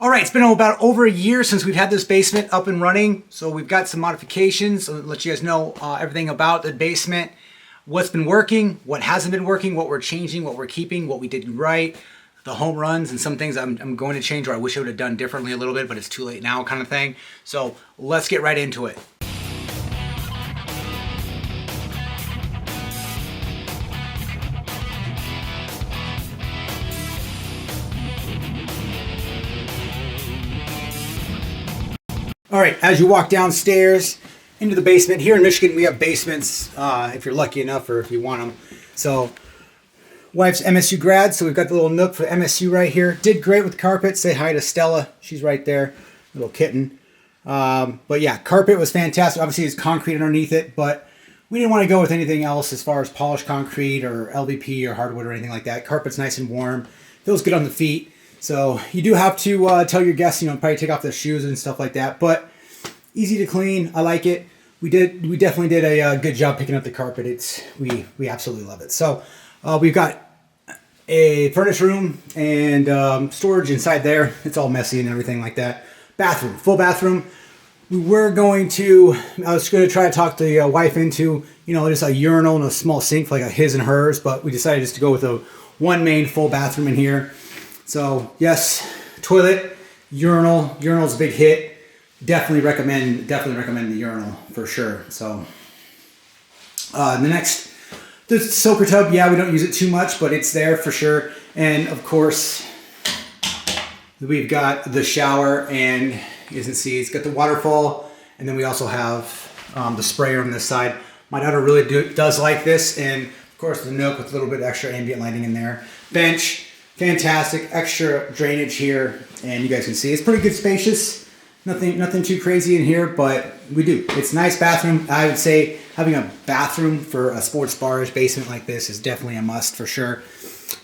All right, it's been about over a year since we've had this basement up and running. So we've got some modifications. So I'll let you guys know everything about the basement, what's been working, what hasn't been working, what we're changing, what we're keeping, what we did right, the home runs, and some things I'm going to change or I wish I would have done differently a little bit, but it's too late now kind of thing. So let's get right into it. All right, as you walk downstairs into the basement, here in Michigan, we have basements if you're lucky enough or if you want them. So, wife's MSU grad, so we've got the little nook for MSU right here. Did great with carpet. Say hi to Stella. She's right there, little kitten. But yeah, carpet was fantastic. Obviously, it's concrete underneath it, but we didn't want to go with anything else as far as polished concrete or LVP or hardwood or anything like that. Carpet's nice and warm. Feels good on the feet. So you do have to tell your guests, probably take off their shoes and stuff like that. But easy to clean. I like it. We definitely did a good job picking up the carpet. We absolutely love it. So we've got a furnace room and storage inside there. It's all messy and everything like that. Bathroom, full bathroom. I was going to try to talk the wife into, just a urinal and a small sink for like a his and hers, but we decided just to go with a one main full bathroom in here. So yes, toilet, urinal. Urinal's a big hit. Definitely recommend the urinal for sure. So the soaker tub, yeah, we don't use it too much, but it's there for sure. And of course, we've got the shower, and you can see it's got the waterfall, and then we also have the sprayer on this side. My daughter really does like this, and of course the nook with a little bit extra ambient lighting in there. Bench. Fantastic, extra drainage here, and you guys can see it's pretty good spacious. Nothing too crazy in here, but we do. It's a nice bathroom. I would say having a bathroom for a sports bar-ish basement like this is definitely a must for sure.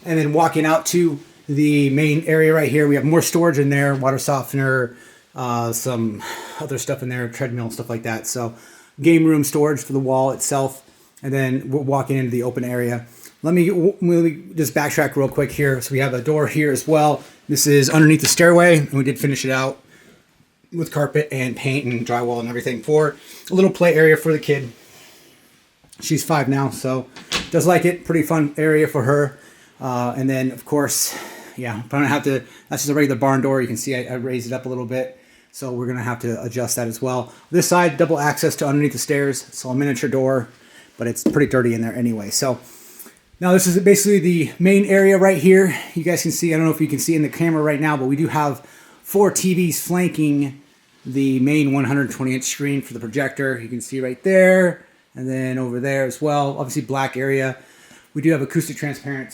And then walking out to the main area right here, we have more storage in there, water softener, some other stuff in there, treadmill and stuff like that. So game room storage for the wall itself, and then we're walking into the open area. Let me just backtrack real quick here. So we have a door here as well. This is underneath the stairway, and we did finish it out with carpet and paint and drywall and everything for a little play area for the kid. She's 5 now, so does like it. Pretty fun area for her. And then, of course, yeah, I'm gonna have to. That's just a regular barn door. You can see I raised it up a little bit, so we're gonna have to adjust that as well. This side, double access to underneath the stairs, so a miniature door, but it's pretty dirty in there anyway. So. Now this is basically the main area right here. You guys can see, I don't know if you can see in the camera right now, but we do have 4 TVs flanking the main 120-inch screen for the projector. You can see right there, and then over there as well. Obviously black area. We do have acoustic transparent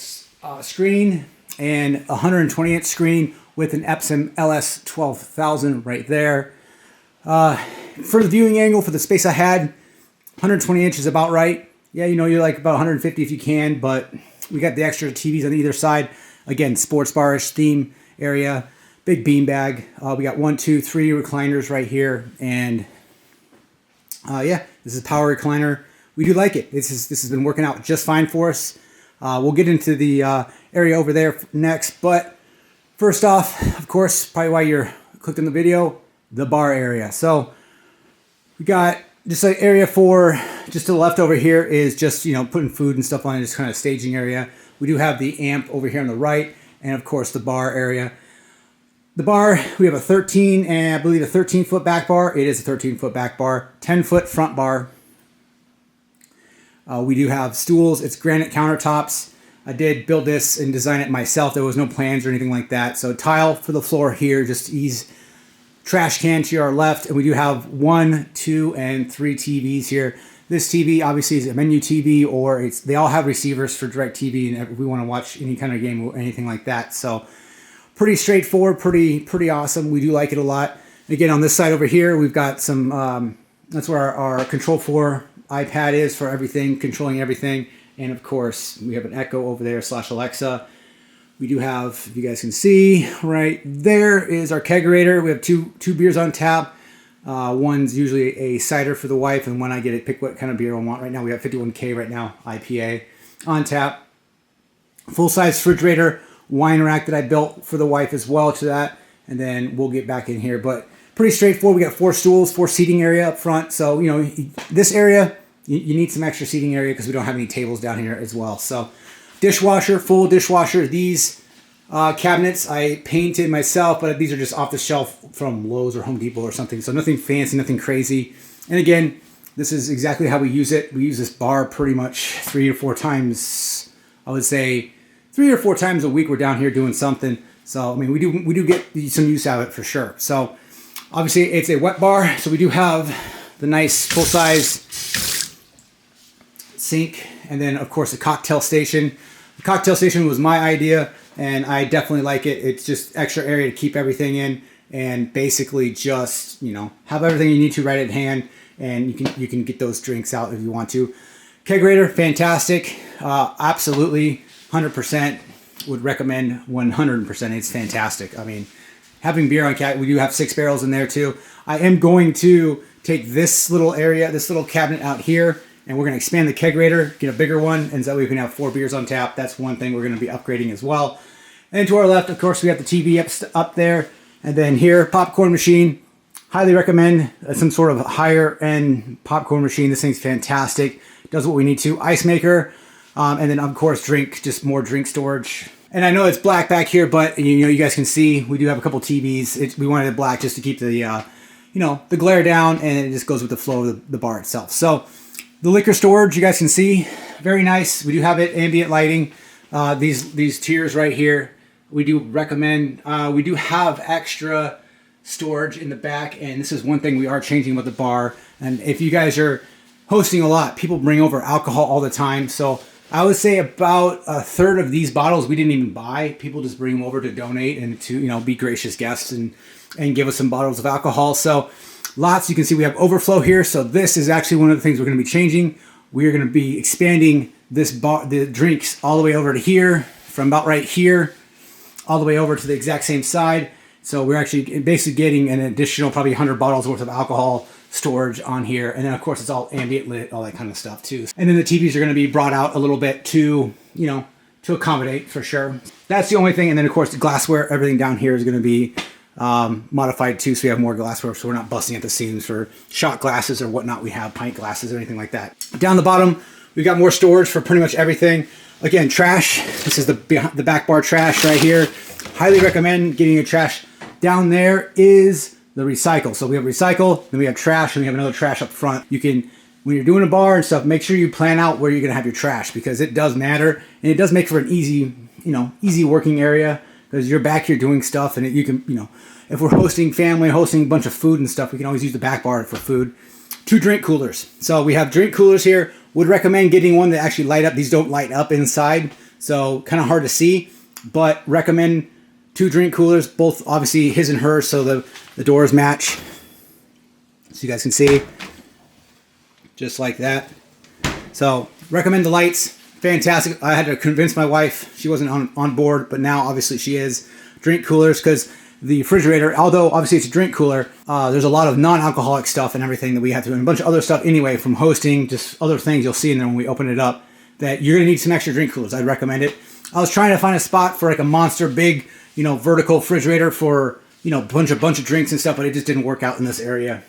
screen and a 120-inch screen with an Epson LS12000 right there. For the viewing angle, for the space I had, 120 inch is about right. Yeah, you're like about 150 if you can, but we got the extra TVs on either side. Again, sports bar-ish theme area, big beanbag. We got 1, 2, 3 recliners right here, and yeah, this is a power recliner. We do like it. This has been working out just fine for us. We'll get into the area over there next, but first off, of course, probably why you're clicked on the video, the bar area. So we got just an area for, just to the left over here is just, putting food and stuff on it, just kind of staging area. We do have the amp over here on the right, and of course the bar area. The bar, we have a 13 and I believe a 13-foot back bar. It is a 13-foot back bar, 10-foot front bar. We do have stools. It's granite countertops. I did build this and design it myself. There was no plans or anything like that. So tile for the floor here, just ease. Trash can to our left, and we do have 1, 2, and 3 TVs here. This TV obviously is a menu TV, or they all have receivers for DirecTV, and if we want to watch any kind of game or anything like that. So pretty straightforward, pretty awesome. We do like it a lot. Again, on this side over here, we've got some. That's where our Control 4 iPad is for everything, controlling everything, and of course we have an Echo over there / Alexa. We do have, if you guys can see, right there is our kegerator. We have two beers on tap. One's usually a cider for the wife, and when I get it, pick what kind of beer I want. Right now we have 51K right now, IPA on tap. Full-size refrigerator, wine rack that I built for the wife as well to that. and then we'll get back in here. But pretty straightforward. We got 4 stools, 4 seating area up front. So, you know, this area, you need some extra seating area because we don't have any tables down here as well. So dishwasher, full dishwasher. These cabinets I painted myself, but these are just off the shelf from Lowe's or Home Depot or something. So nothing fancy, nothing crazy. And again, this is exactly how we use it. We use this bar pretty much 3 or 4 times. I would say 3 or 4 times a week we're down here doing something. So, I mean, we do get some use out of it for sure. So obviously it's a wet bar. So we do have the nice full-size sink. And then of course the cocktail station. The cocktail station was my idea, and I definitely like it. It's just extra area to keep everything in, and basically just, you know, have everything you need to right at hand, and you can get those drinks out if you want to. Kegerator, fantastic. Absolutely 100% would recommend 100%. It's fantastic. I mean, having beer on cat, we do have 6 barrels in there too. I am going to take this little area, this little cabinet out here, and we're going to expand the kegerator, get a bigger one, and so we can have 4 beers on tap. That's one thing we're going to be upgrading as well. And to our left, of course, we have the TV up there. And then here, popcorn machine. Highly recommend some sort of higher end popcorn machine. This thing's fantastic. Does what we need to. Ice maker. And then, of course, just more drink storage. And I know it's black back here, but you know, you guys can see we do have a couple TVs. We wanted it black just to keep the, you know, the glare down, and it just goes with the flow of the bar itself. So the liquor storage, you guys can see, very nice. We do have it ambient lighting. These tiers right here, we do recommend. We do have extra storage in the back, and this is one thing we are changing with the bar. And if you guys are hosting a lot, people bring over alcohol all the time. So I would say about a third of these bottles we didn't even buy. People just bring them over to donate and to, you know, be gracious guests and give us some bottles of alcohol. So lots. You can see we have overflow here. So this is actually one of the things we're going to be changing. We are going to be expanding this bar, the drinks, all the way over to here, from about right here, all the way over to the exact same side. So we're actually basically getting an additional probably 100 bottles worth of alcohol storage on here. And then of course it's all ambient lit, all that kind of stuff too. And then the TVs are going to be brought out a little bit to, you know, to accommodate for sure. That's the only thing. And then of course the glassware, everything down here is going to be modified too, so we have more glassware, so we're not busting at the seams for shot glasses or whatnot. We have pint glasses or anything like that. Down the bottom, we've got more storage for pretty much everything. Again, trash. This is the back bar trash right here. Highly recommend getting your trash. Down there is the recycle. So we have recycle, then we have trash, and we have another trash up front. You can, when you're doing a bar and stuff, make sure you plan out where you're going to have your trash, because it does matter, and it does make for an easy, you know, easy working area. Because you're back here doing stuff, and you can, you know, if we're hosting family, hosting a bunch of food and stuff, we can always use the back bar for food. 2 drink coolers. So we have drink coolers here. Would recommend getting one that actually light up. These don't light up inside, so kind of hard to see, but recommend 2 drink coolers, both obviously his and hers, so the doors match. So you guys can see, just like that. So recommend the lights. Fantastic. I had to convince my wife. She wasn't on board, but now obviously she is. Drink coolers, because the refrigerator, although obviously it's a drink cooler, there's a lot of non-alcoholic stuff and everything that we have to do, and a bunch of other stuff anyway from hosting, just other things you'll see in there when we open it up, that you're going to need some extra drink coolers. I'd recommend it. I was trying to find a spot for like a monster big, you know, vertical refrigerator for, you know, bunch of drinks and stuff, but it just didn't work out in this area.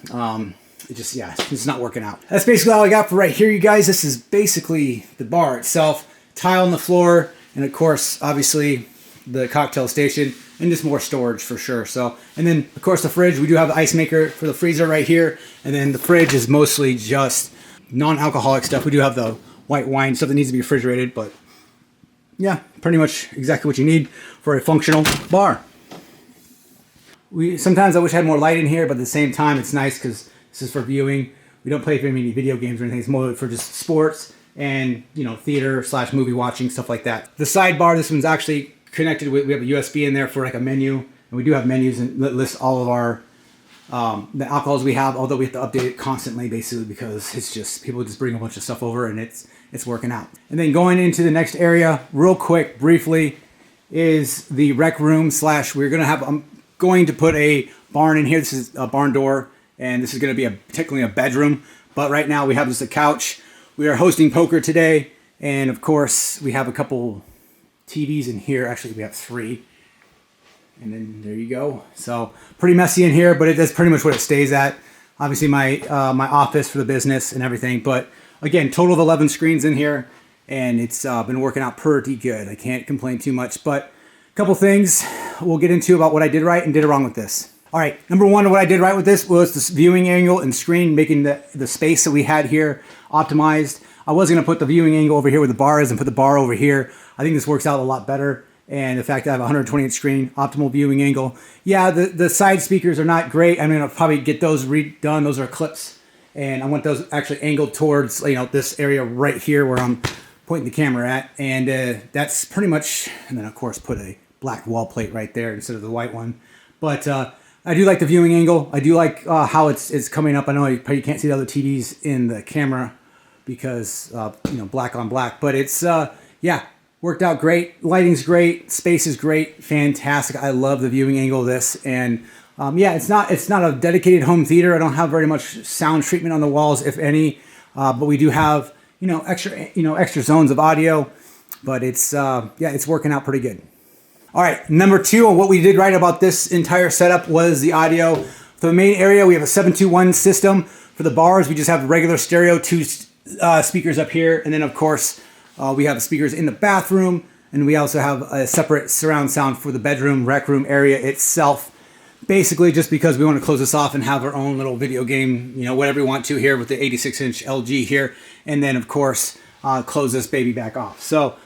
It just, yeah, it's not working out. That's basically all I got for right here, you guys. This is basically the bar itself. Tile on the floor, and of course, obviously, the cocktail station, and just more storage for sure. So, and then, of course, the fridge. We do have the ice maker for the freezer right here, and then the fridge is mostly just non-alcoholic stuff. We do have the white wine, stuff that needs to be refrigerated, but yeah, pretty much exactly what you need for a functional bar. Sometimes I wish I had more light in here, but at the same time, it's nice because this is for viewing. We don't play very many video games or anything. It's more for just sports and, you know, theater / movie watching, stuff like that. The sidebar, this one's actually connected with, we have a USB in there for like a menu, and we do have menus and that list all of our the alcohols we have, although we have to update it constantly basically because it's just, people just bring a bunch of stuff over and it's working out. And then going into the next area real quick, briefly, is the rec room / we're going to have, I'm going to put a barn in here. This is a barn door, and this is going to be technically a bedroom, but right now we have just a couch. We are hosting poker today, and of course we have a couple TVs in here. Actually, we have 3. And then there you go. So pretty messy in here, but that's pretty much what it stays at. Obviously my my office for the business and everything. But again, total of 11 screens in here, and it's been working out pretty good. I can't complain too much, but a couple things we'll get into about what I did right and did wrong with this. All right, number one, what I did right with this was this viewing angle and screen, making the space that we had here optimized. I was gonna put the viewing angle over here where the bar is and put the bar over here. I think this works out a lot better. And the fact that I have a 120 inch screen, optimal viewing angle. Yeah, the side speakers are not great. I'm gonna probably get those redone. Those are clips. And I want those actually angled towards, you know, this area right here where I'm pointing the camera at. And that's pretty much, and then of course put a black wall plate right there instead of the white one. But I do like the viewing angle. I do like how it's coming up. I know you probably can't see the other TVs in the camera because, you know, black on black. But it's, yeah. Worked out great. Lighting's great. Space is great. Fantastic. I love the viewing angle of this. And yeah, it's not a dedicated home theater. I don't have very much sound treatment on the walls, if any. But we do have, extra zones of audio. But it's yeah, it's working out pretty good. All right, number two on what we did right about this entire setup was the audio. For the main area, we have a 721 system. For the bars, we just have regular stereo, two speakers up here, and then of course. We have speakers in the bathroom, and we also have a separate surround sound for the bedroom, rec room area itself. Basically, just because we want to close this off and have our own little video game, you know, whatever we want to here with the 86-inch LG here. And then, of course, close this baby back off. So,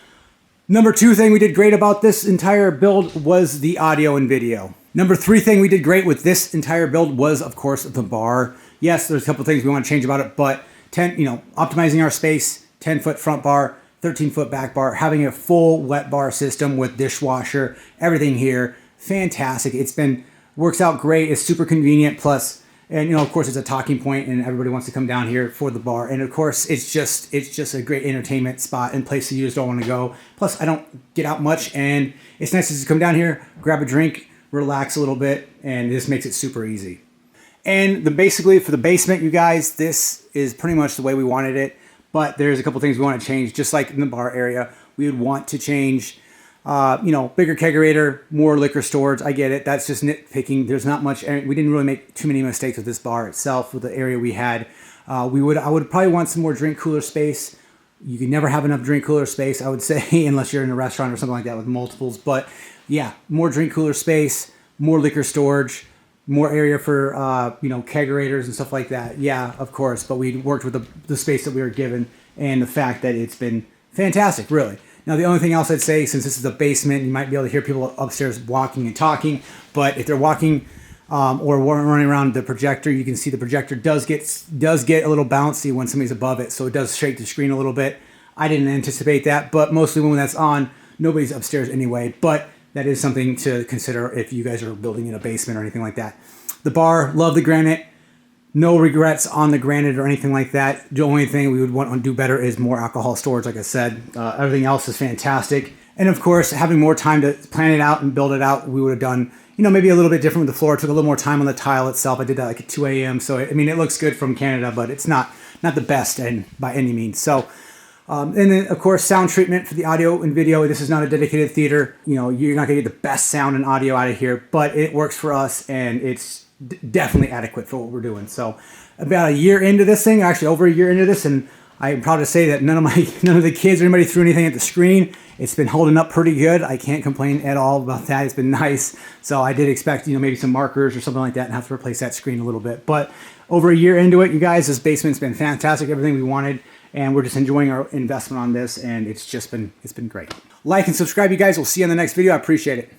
number two thing we did great about this entire build was the audio and video. Number three thing we did great with this entire build was, of course, the bar. Yes, there's a couple things we want to change about it, but optimizing our space, 10-foot front bar, 13-foot back bar, having a full wet bar system with dishwasher, everything here, fantastic. Works out great. It's super convenient. Plus, and of course, it's a talking point, and everybody wants to come down here for the bar. And of course, it's just a great entertainment spot and place that you just don't want to go. Plus, I don't get out much, and it's nice to just come down here, grab a drink, relax a little bit, and this makes it super easy. And basically for the basement, you guys, this is pretty much the way we wanted it. But there's a couple things we want to change, just like in the bar area. We would want to change, bigger kegerator, more liquor storage. I get it. That's just nitpicking. There's not much. We didn't really make too many mistakes with this bar itself, with the area we had. I would probably want some more drink cooler space. You can never have enough drink cooler space, I would say, unless you're in a restaurant or something like that with multiples. But yeah, more drink cooler space, more liquor storage. More area for, kegerators and stuff like that. Yeah, of course. But we worked with the space that we were given and the fact that it's been fantastic, really. Now, the only thing else I'd say, since this is a basement, you might be able to hear people upstairs walking and talking. But if they're walking or running around the projector, you can see the projector does get a little bouncy when somebody's above it. So it does shake the screen a little bit. I didn't anticipate that. But mostly when that's on, nobody's upstairs anyway. But that is something to consider if you guys are building in a basement or anything like that. The bar, love the granite. No regrets on the granite or anything like that. The only thing we would want to do better is more alcohol storage, like I said. Everything else is fantastic. And of course, having more time to plan it out and build it out, we would have done, maybe a little bit different with the floor. It took a little more time on the tile itself. I did that like at 2 a.m. So, it looks good from Canada, but it's not the best by any means. So, and then, of course, sound treatment for the audio and video. This is not a dedicated theater. You're not going to get the best sound and audio out of here, but it works for us, and it's definitely adequate for what we're doing. So about a year into this thing, actually over a year into this, and I'm proud to say that none of the kids or anybody threw anything at the screen. It's been holding up pretty good. I can't complain at all about that. It's been nice. So I did expect, maybe some markers or something like that and have to replace that screen a little bit. But over a year into it, you guys, this basement's been fantastic. Everything we wanted. And we're just enjoying our investment on this, and it's been great. Like and subscribe, you guys. We'll see you in the next video. I appreciate it.